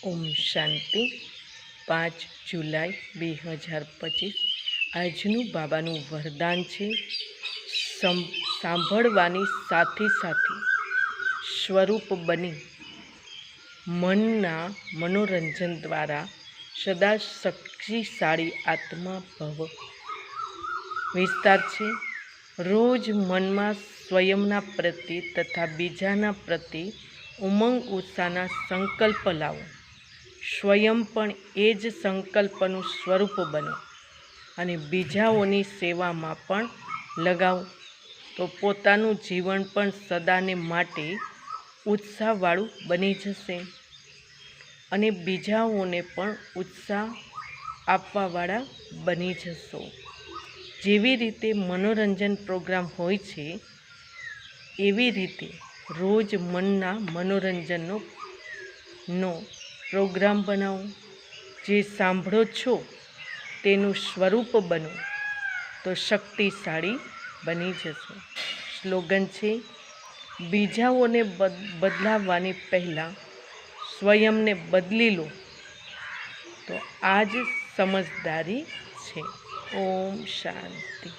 ઓમ શાંતિ 5 જુલાઈ 2025 આજનું બાબાનું વરદાન છે સાંભળવાની સાથે સાથે સ્વરૂપ બની મનના મનોરંજન દ્વારા સદા શક્તિશાળી આત્મા ભવ. વિસ્તાર છે. રોજ મનમાં સ્વયંના પ્રત્યે તથા બીજાના પ્રત્યે ઉમંગ ઉત્સાહના સંકલ્પ લાવો. સ્વયં પણ એ જ સંકલ્પનું સ્વરૂપ બનો અને બીજાઓની સેવામાં પણ લગાવો, તો પોતાનું જીવન પણ સદાને માટે ઉત્સાહવાળું બની જશે અને બીજાઓને પણ ઉત્સાહ આપવાવાળા બની જશો. જેવી રીતે મનોરંજન પ્રોગ્રામ હોય છે, એવી રીતે રોજ મનના મનોરંજનનો પ્રોગ્રામ બનાવો. જે સાંભળો છો તેનું સ્વરૂપ બનો, તો શક્તિશાળી બની જશો. સ્લોગન છે, બીજાઓને બદલાવવાની પહેલાં સ્વયંને બદલી લો, તો આ જ સમજદારી છે. ઓમ શાંતિ.